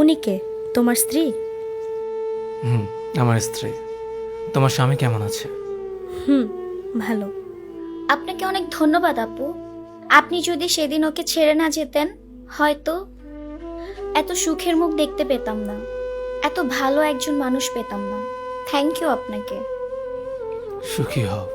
উনি কে? তোমার স্ত্রী? হুম, আমার স্ত্রী। তোমার স্বামী কেমন আছে? হুম, ভালো। আপনাকে অনেক ধন্যবাদ আপু। আপনি যদি সেদিন ওকে ছেড়ে না যেতেন, হয়তো এত সুখের মুখ দেখতে পেতাম না, এত ভালো একজন মানুষ পেতাম না। থ্যাংক ইউ আপনাকে। সুখী হও।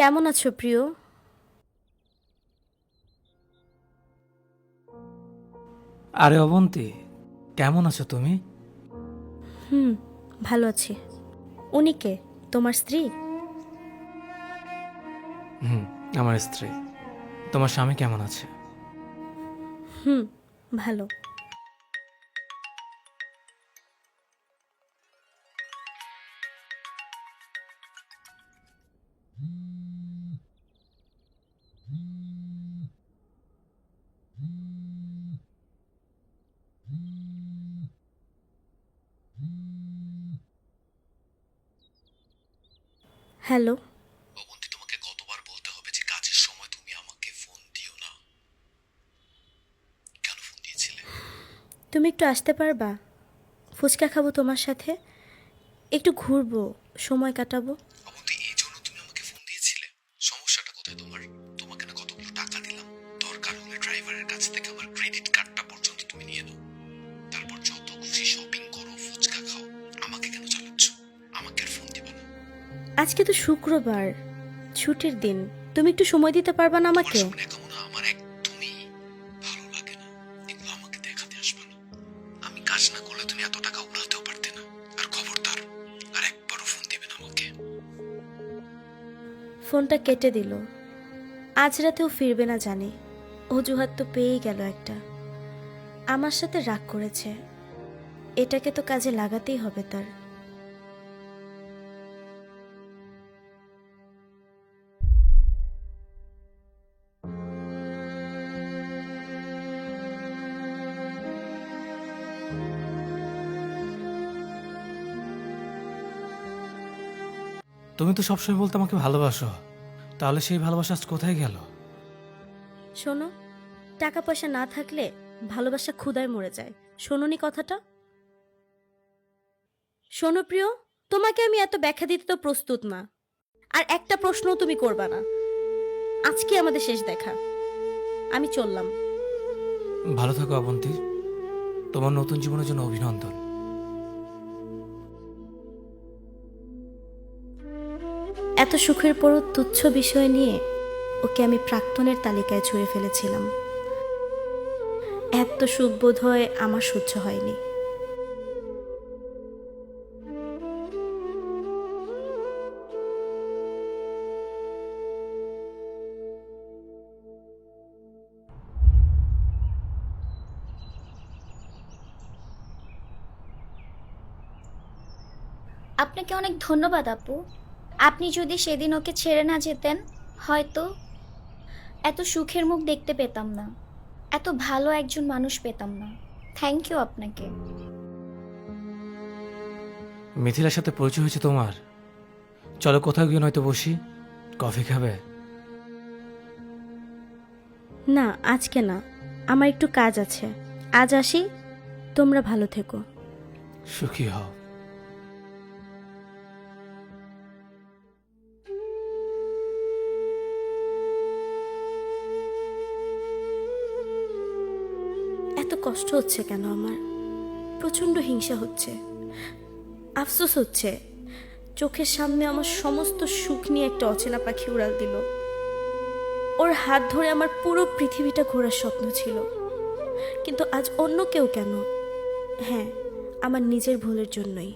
কেমন আছো প্রিয়? আরে অবন্তী, কেমন আছো তুমি? হুম, ভালো আছি। উনি কে? তোমার স্ত্রী? হুম, আমার স্ত্রী। তোমার স্বামী কেমন আছে? হুম, ভালো। হ্যালো। অবন্তী, তোমাকে কতবার বলতে হবে যে কাজের সময় তুমি আমাকে ফোন দিও না? কেন ফোন দিয়েছিলে? তুমি একটু আসতে পারবা? ফুচকা খাবো তোমার সাথে, একটু ঘুরবো, সময় কাটাবো। অবন্তী, এই জন্য তুমি আমাকে ফোন দিয়েছিলে? সমস্যাটা কোথায় তোমার? তোমাকে না কতগুলো টাকা দিলাম, দরকার হলে ড্রাইভারের কাছ থেকে আমার ক্রেডিট কার্ডটা পর্যন্ত তুমি নিয়ে নাও। তারপর যত খুশি শপিং করো, ফুচকা খাও। আমাকে কেন চালাচ্ছ? আমাকে আর ফোন দিবা না। আজকে তো শুক্রবার, ছুটির দিন। তুমি একটু সময় দিতে পারবা না তোমার আমাকে? সঙ্গে কেমন আমার একদমই ভালো লাগে না। এগুলো আমাকে দেখাতে আসবে না। আমি কাজ না করলে তুমি এত টাকা উড়াতেও পারতে না। আর খবরদার, আর একবারও ফোন দিবে না আমাকে। ফোনটা কেটে দিল। আজ রাতেও ফিরবে না জানি। অজুহাত তো পেয়েই গেল একটা। আমার সাথে রাগ করেছে, এটাকে তো কাজে লাগাতেই হবে তার। তুমি তো সবসময় বলতে আমাকে ভালোবাসো, তাহলে সেই ভালোবাসা আজ কোথায় গেল? শোনো, টাকা পয়সা না থাকলে ভালোবাসা ক্ষুধায় মরে যায়। শোনোনি কথাটা? শোনো প্রিয়, তোমাকে আমি এত ব্যাখ্যা দিতে তো প্রস্তুত না। আর একটা প্রশ্নও তুমি করবা না। আজকে আমাদের শেষ দেখা। আমি চললাম। ভালো থাকো অবন্তী, তোমার নতুন জীবনের জন্য অভিনন্দন। এত সুখের পরও তুচ্ছ বিষয় নিয়ে ওকে আমি প্রাক্তনের তালিকায় ছুঁড়ে ফেলেছিলাম। এত সুখ বোধ হয় আমার সহ্য হয়নি। আপনাকে অনেক ধন্যবাদ আপু। আপনি যদি সেদিন ওকে ছেড়ে না যেতেন, হয়তো এত সুখের মুখ দেখতে পেতাম না, এত ভালো একজন মানুষ পেতাম না। থ্যাংক ইউ আপনাকে। মিথিলার সাথে পরিচয় হয়েছে তোমার? চলো কোথাও গিয়ে নয়তো বসি, কফি খাবে? না, আজকে না, আমার একটু কাজ আছে। আজ আসি। তোমরা ভালো থেকো। সুখী হও। এত কষ্ট হচ্ছে কেন আমার? প্রচন্ড হিংসা হচ্ছে, আফসোস হচ্ছে। চোখের সামনে আমার সমস্ত সুখ নিয়ে একটা অচেনা পাখি উড়াল দিল। ওর হাত ধরে আমার পুরো পৃথিবীটা ঘোরার স্বপ্ন ছিল, কিন্তু আজ অন্য কেউ কেন? হ্যাঁ, আমার নিজের ভুলের জন্যই।